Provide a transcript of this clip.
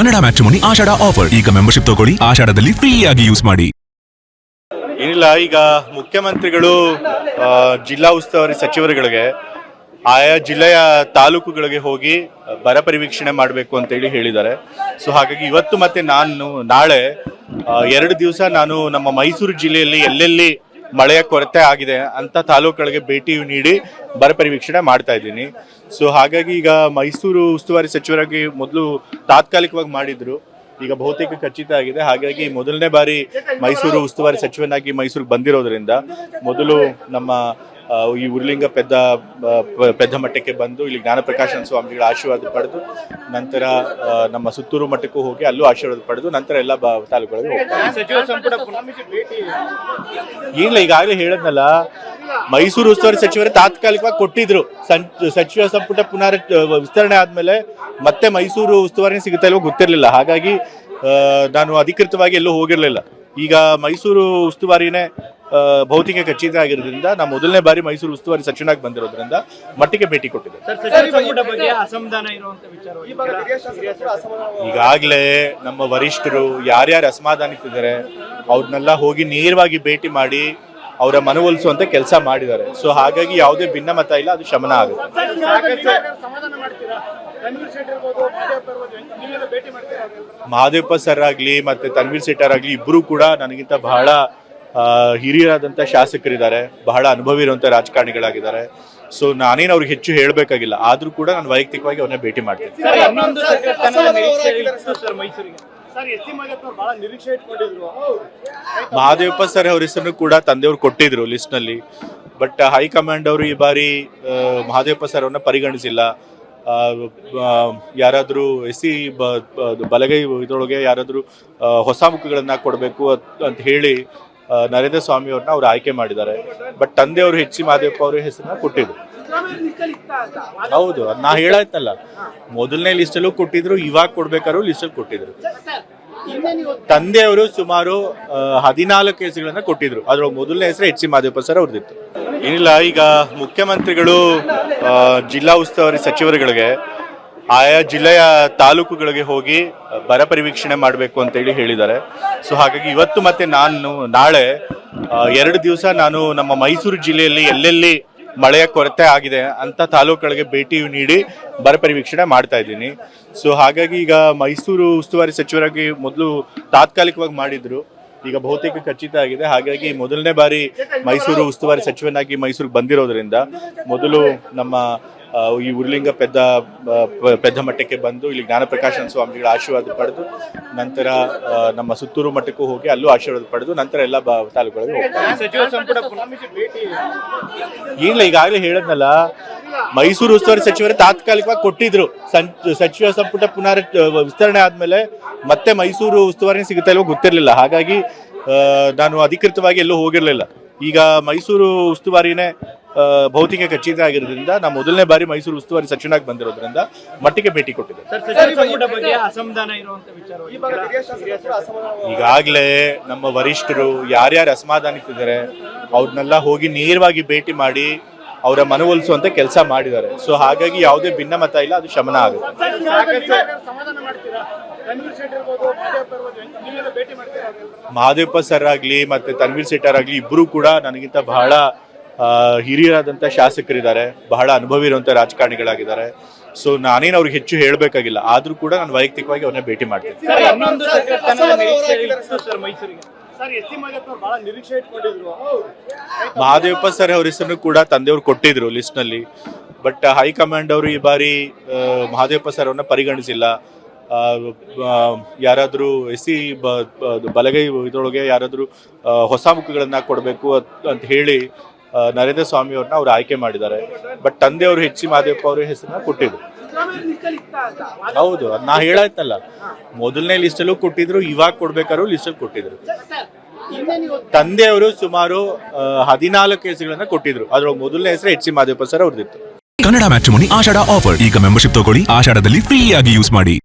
Kannada matrimony Ashadha offer. ಈಗ membership ತಗೊಳ್ಳಿ, ಆಷಾಢದಲ್ಲಿ ಫ್ರೀ ಆಗಿ ಯೂಸ್ ಮಾಡಿ. ಏನಿಲ್ಲ, ಈಗ ಮುಖ್ಯಮಂತ್ರಿಗಳು ಜಿಲ್ಲಾ ಉಸ್ತುವಾರಿ ಸಚಿವರುಗಳಿಗೆ ಆಯಾ ಜಿಲ್ಲೆಯ ತಾಲೂಕುಗಳಿಗೆ ಹೋಗಿ ಬರ ಪರಿವೀಕ್ಷಣೆ ಮಾಡಬೇಕು ಅಂತೇಳಿ ಹೇಳಿದ್ದಾರೆ. ಸೊ ಹಾಗಾಗಿ ಇವತ್ತು ಮತ್ತೆ ನಾಳೆ 2 ದಿವಸ ನಾನು ನಮ್ಮ ಮೈಸೂರು ಜಿಲ್ಲೆಯಲ್ಲಿ ಎಲ್ಲೆಲ್ಲಿ ಮಳೆಯ ಕೊರತೆ ಆಗಿದೆ ಅಂತ ತಾಲೂಕುಗಳಿಗೆ ಭೇಟಿ ನೀಡಿ ಬರ ಪರಿವೀಕ್ಷಣೆ ಮಾಡ್ತಾ ಇದ್ದೀನಿ. ಸೊ ಹಾಗಾಗಿ ಈಗ ಮೈಸೂರು ಉಸ್ತುವಾರಿ ಸಚಿವರಾಗಿ ಮೊದಲು ತಾತ್ಕಾಲಿಕವಾಗಿ ಮಾಡಿದ್ರು, ಈಗ ಬಹುತೇಕ ಖಚಿತ ಆಗಿದೆ. ಹಾಗಾಗಿ ಮೊದಲನೇ ಬಾರಿ ಮೈಸೂರು ಉಸ್ತುವಾರಿ ಸಚಿವನಾಗಿ ಮೈಸೂರಿಗೆ ಬಂದಿರೋದ್ರಿಂದ ಮೊದಲು ನಮ್ಮ ಈ ಉರ್ಲಿಂಗ ಪೆದ್ದ ಮಠಕ್ಕೆ ಬಂದು ಇಲ್ಲಿ ಜ್ಞಾನಪ್ರಕಾಶನ ಸ್ವಾಮಿಗಳ ಆಶೀರ್ವಾದ ಪಡೆದು ನಂತರ ನಮ್ಮ ಸುತ್ತೂರು ಮಠಕ್ಕೂ ಹೋಗಿ ಅಲ್ಲೂ ಆಶೀರ್ವಾದ ಪಡೆದು ನಂತರ ಎಲ್ಲ ತಾಲೂಕುಗಳಿಗೆ ಇಲ್ಲ, ಈಗಾಗಲೇ ಹೇಳದ್ನಲ್ಲ, ಮೈಸೂರು ಉಸ್ತುವಾರಿ ಸಚಿವರು ತಾತ್ಕಾಲಿಕವಾಗಿ ಕೊಟ್ಟಿದ್ರು. ಸಚಿವ ಸಂಪುಟ ಪುನರ್ ವಿಸ್ತರಣೆ ಆದ್ಮೇಲೆ ಮತ್ತೆ ಮೈಸೂರು ಉಸ್ತುವಾರಿ ಸಿಗುತ್ತಾ ಇಲ್ವೋ ಗೊತ್ತಿರಲಿಲ್ಲ. ಹಾಗಾಗಿ ನಾನು ಅಧಿಕೃತವಾಗಿ ಎಲ್ಲೂ ಹೋಗಿರ್ಲಿಲ್ಲ. ಈಗ ಮೈಸೂರು ಉಸ್ತುವಾರಿನೇ ಬಹುತೇಕ ಖಚಿತ ಆಗಿರೋದ್ರಿಂದ ನಾನು ಮೊದಲನೇ ಬಾರಿ ಮೈಸೂರು ಉಸ್ತುವಾರಿ ಸಚಿವನಾಗಿ ಬಂದಿರೋದ್ರಿಂದ ಮಟ್ಟಿಗೆ ಭೇಟಿ ಕೊಟ್ಟಿದ್ದೆ. ಈಗಾಗಲೇ ನಮ್ಮ ವರಿಷ್ಠರು ಯಾರ್ಯಾರು ಅಸಮಾಧಾನಿಸಿದ್ದಾರೆ ಅವ್ರನ್ನೆಲ್ಲ ಹೋಗಿ ನೇರವಾಗಿ ಭೇಟಿ ಮಾಡಿ ಅವರ ಮನವೊಲಿಸುವಂತ ಕೆಲಸ ಮಾಡಿದ್ದಾರೆ. ಸೊ ಹಾಗಾಗಿ ಯಾವುದೇ ಭಿನ್ನಮತ ಇಲ್ಲ, ಅದು ಶಮನ ಆಗುತ್ತೆ. ಮಹಾದೇವಪ್ಪ ಸರ್ ಆಗ್ಲಿ ಮತ್ತೆ ತನ್ವೀರ್ ಸೇಠರ್ ಆಗ್ಲಿ ಇಬ್ರು ಕೂಡ ನನಗಿಂತ ಬಹಳ ಹಿರಿಯರಾದಂತ ಶಾಸಕರಿದ್ದಾರೆ, ಬಹಳ ಅನುಭವಿ ಇರುವಂತ ರಾಜಕಾರಣಿಗಳಾಗಿದ್ದಾರೆ. ಸೊ ನಾನೇನು ಅವ್ರಿಗೆ ಹೆಚ್ಚು ಹೇಳಬೇಕಾಗಿಲ್ಲ, ಆದ್ರೂ ಕೂಡ ನಾನು ವೈಯಕ್ತಿಕವಾಗಿ ಅವ್ರನ್ನ ಭೇಟಿ ಮಾಡ್ತೀನಿ. ಮಹಾದೇವಪ್ಪ ಸರ್ ಅವ್ರ ಹೆಸರನ್ನು ಕೂಡ ತಂದೆಯವರು ಕೊಟ್ಟಿದ್ರು ಲಿಸ್ಟ್ ನಲ್ಲಿ. ಬಟ್ ಹೈಕಮಾಂಡ್ ಅವರು ಈ ಬಾರಿ ಮಹಾದೇವಪ್ಪ ಸರ್ ಅವ್ರನ್ನ ಪರಿಗಣಿಸಿಲ್ಲ. ಯಾರಾದ್ರೂ SC ಬಲಗೈ ಇದರೊಳಗೆ ಯಾರಾದ್ರೂ ಹೊಸ ಮುಖಗಳನ್ನ ಕೊಡಬೇಕು ಅಂತ ಹೇಳಿ ನರೇಂದ್ರ ಸ್ವಾಮಿ ಅವ್ರನ್ನ ಅವ್ರು ಆಯ್ಕೆ ಮಾಡಿದ್ದಾರೆ. ಬಟ್ ತಂದೆಯವರು HC ಮಹಾದೇವಪ್ಪ ಅವ್ರ ಹೆಸರನ್ನ ಕೊಟ್ಟಿದ್ರು. ಹೌದು, ನಾ ಹೇಳಾಯ್ತಲ್ಲ, ಮೊದಲನೇ ಲಿಸ್ಟಲ್ಲೂ ಕೊಟ್ಟಿದ್ರು, ಇವಾಗ ಕೊಡ್ಬೇಕಾದ್ರು ಲಿಸ್ಟಲ್ಲಿ ಕೊಟ್ಟಿದ್ರು. ತಂದೆಯವರು ಸುಮಾರು 14 ಕೇಸುಗಳನ್ನ ಕೊಟ್ಟಿದ್ರು, ಅದ್ರ ಮೊದಲನೇ ಹೆಸರು HC ಮಹಾದೇವಪ್ಪ ಸರ್ ಅವ್ರದ್ದಿತ್ತು. ಏನಿಲ್ಲ, ಈಗ ಮುಖ್ಯಮಂತ್ರಿಗಳು ಜಿಲ್ಲಾ ಉಸ್ತುವಾರಿ ಸಚಿವರುಗಳಿಗೆ ಆಯಾ ಜಿಲ್ಲೆಯ ತಾಲೂಕುಗಳಿಗೆ ಹೋಗಿ ಬರ ಪರಿವೀಕ್ಷಣೆ ಮಾಡಬೇಕು ಅಂತೇಳಿ ಹೇಳಿದ್ದಾರೆ. ಸೊ ಹಾಗಾಗಿ ಇವತ್ತು ಮತ್ತೆ ನಾಳೆ 2 ದಿವಸ ನಾನು ನಮ್ಮ ಮೈಸೂರು ಜಿಲ್ಲೆಯಲ್ಲಿ ಎಲ್ಲೆಲ್ಲಿ ಮಳೆಯ ಕೊರತೆ ಆಗಿದೆ ಅಂತ ತಾಲೂಕುಗಳಿಗೆ ಭೇಟಿ ನೀಡಿ ಬರ ಪರಿವೀಕ್ಷಣೆ ಮಾಡ್ತಾ ಇದ್ದೀನಿ. ಸೊ ಹಾಗಾಗಿ ಈಗ ಮೈಸೂರು ಉಸ್ತುವಾರಿ ಸಚಿವರಾಗಿ ಮೊದಲು ತಾತ್ಕಾಲಿಕವಾಗಿ ಮಾಡಿದ್ರು, ಈಗ ಬಹುತೇಕ ಖಚಿತ ಆಗಿದೆ. ಹಾಗಾಗಿ ಮೊದಲನೇ ಬಾರಿ ಮೈಸೂರು ಉಸ್ತುವಾರಿ ಸಚಿವನಾಗಿ ಮೈಸೂರಿಗೆ ಬಂದಿರೋದ್ರಿಂದ ಮೊದಲು ನಮ್ಮ ಈ ಉರ್ಲಿಂಗ ಪೆದ್ದ ಮಠಕ್ಕೆ ಬಂದು ಇಲ್ಲಿ ಜ್ಞಾನಪ್ರಕಾಶನ ಸ್ವಾಮಿಗಳ ಆಶೀರ್ವಾದ ಪಡೆದು ನಂತರ ನಮ್ಮ ಸುತ್ತೂರು ಮಠಕ್ಕೂ ಹೋಗಿ ಅಲ್ಲೂ ಆಶೀರ್ವಾದ ಪಡೆದು ನಂತರ ಎಲ್ಲ ತಾಲೂಕುಗಳಿಗೆ ಇಲ್ಲ, ಈಗಾಗಲೇ ಹೇಳದ್ನಲ್ಲ, ಮೈಸೂರು ಉಸ್ತುವಾರಿ ಸಚಿವರು ತಾತ್ಕಾಲಿಕವಾಗಿ ಕೊಟ್ಟಿದ್ರು. ಸಚಿವ ಸಂಪುಟ ಪುನರ್ ವಿಸ್ತರಣೆ ಆದ್ಮೇಲೆ ಮತ್ತೆ ಮೈಸೂರು ಉಸ್ತುವಾರಿ ಸಿಗುತ್ತಾ ಇಲ್ವೋ ಗೊತ್ತಿರಲಿಲ್ಲ. ಹಾಗಾಗಿ ನಾನು ಅಧಿಕೃತವಾಗಿ ಎಲ್ಲೂ ಹೋಗಿರ್ಲಿಲ್ಲ. ಈಗ ಮೈಸೂರು ಉಸ್ತುವಾರಿನೇ ಬಹುತೇಕ ಖಚಿತ ಆಗಿರೋದ್ರಿಂದ ನಾನು ಮೊದಲನೇ ಬಾರಿ ಮೈಸೂರು ಉಸ್ತುವಾರಿ ಸಚಿವನಾಗಿ ಬಂದಿರೋದ್ರಿಂದ ಮಟ್ಟಿಗೆ ಭೇಟಿ ಕೊಟ್ಟಿದ್ದೆ. ಈಗಾಗಲೇ ನಮ್ಮ ವರಿಷ್ಠರು ಯಾರ್ಯಾರು ಅಸಮಾಧಾನಿಸಿದ್ದಾರೆ ಅವ್ರನ್ನೆಲ್ಲ ಹೋಗಿ ನೇರವಾಗಿ ಭೇಟಿ ಮಾಡಿ ಅವರ ಮನವೊಲಿಸುವಂತ ಕೆಲಸ ಮಾಡಿದ್ದಾರೆ. ಸೊ ಹಾಗಾಗಿ ಯಾವುದೇ ಭಿನ್ನಮತ ಇಲ್ಲ, ಅದು ಶಮನ ಆಗುತ್ತೆ. ಮಹಾದೇವಪ್ಪ ಸರ್ ಆಗ್ಲಿ ಮತ್ತೆ ತನ್ವೀರ್ ಸೇಠರ್ ಆಗ್ಲಿ ಇಬ್ರು ಕೂಡ ನನಗಿಂತ ಬಹಳ ಹಿರಿಯರಾದಂತ ಶಾಸಕರಿದ್ದಾರೆ, ಬಹಳ ಅನುಭವಿ ಇರುವಂತ ರಾಜಕಾರಣಿಗಳಾಗಿದ್ದಾರೆ. ಸೊ ನಾನೇನು ಅವ್ರಿಗೆ ಹೆಚ್ಚು ಹೇಳಬೇಕಾಗಿಲ್ಲ, ಆದ್ರೂ ಕೂಡ ನಾನು ವೈಯಕ್ತಿಕವಾಗಿ ಅವ್ರನ್ನ ಭೇಟಿ ಮಾಡ್ತೀನಿ. ಮಹಾದೇವಪ್ಪ ಸರ್ ಅವ್ರ ಹೆಸರನ್ನು ಕೂಡ ತಂದೆಯವರು ಕೊಟ್ಟಿದ್ರು ಲಿಸ್ಟ್ ನಲ್ಲಿ. ಬಟ್ ಹೈಕಮಾಂಡ್ ಅವರು ಈ ಬಾರಿ ಮಹಾದೇವಪ್ಪ ಸರ್ ಅವ್ರನ್ನ ಪರಿಗಣಿಸಿಲ್ಲ. ಯಾರಾದ್ರೂ SC ಬಲಗೈ ಇದರೊಳಗೆ ಯಾರಾದ್ರೂ ಹೊಸ ಮುಖಗಳನ್ನ ಕೊಡಬೇಕು ಅಂತ ಹೇಳಿ ನರೇಂದ್ರ ಸ್ವಾಮಿ ಅವ್ರನ್ನ ಅವ್ರು ಆಯ್ಕೆ ಮಾಡಿದ್ದಾರೆ. ಬಟ್ ತಂದೆಯವರು HC ಮಹಾದೇವಪ್ಪ ಅವ್ರ ಹೆಸರನ್ನ ಕೊಟ್ಟಿದ್ರು. ಹೌದು, ನಾ ಹೇಳಾಯ್ತಲ್ಲ, ಮೊದಲನೇ ಲಿಸ್ಟಲ್ಲೂ ಕೊಟ್ಟಿದ್ರು, ಇವಾಗ ಕೊಡ್ಬೇಕಾದ್ರು ಲಿಸ್ಟಲ್ಲಿ ಕೊಟ್ಟಿದ್ರು. ತಂದೆಯವರು ಸುಮಾರು 14 ಕೇಸುಗಳನ್ನ ಕೊಟ್ಟಿದ್ರು, ಅದ್ರ ಮೊದಲನೇ ಹೆಸರು HC ಮಹಾದೇವಪ್ಪ ಸರ್ ಅವ್ರದ್ದಿತ್ತು. Kannada matrimony Ashadha offer. ಈಗ ಮೆಂಬರ್ಶಿಪ್ ತಗೊಳ್ಳಿ, ಆಷಾಢದಲ್ಲಿ ಫ್ರೀ ಆಗಿ ಯೂಸ್ ಮಾಡಿ.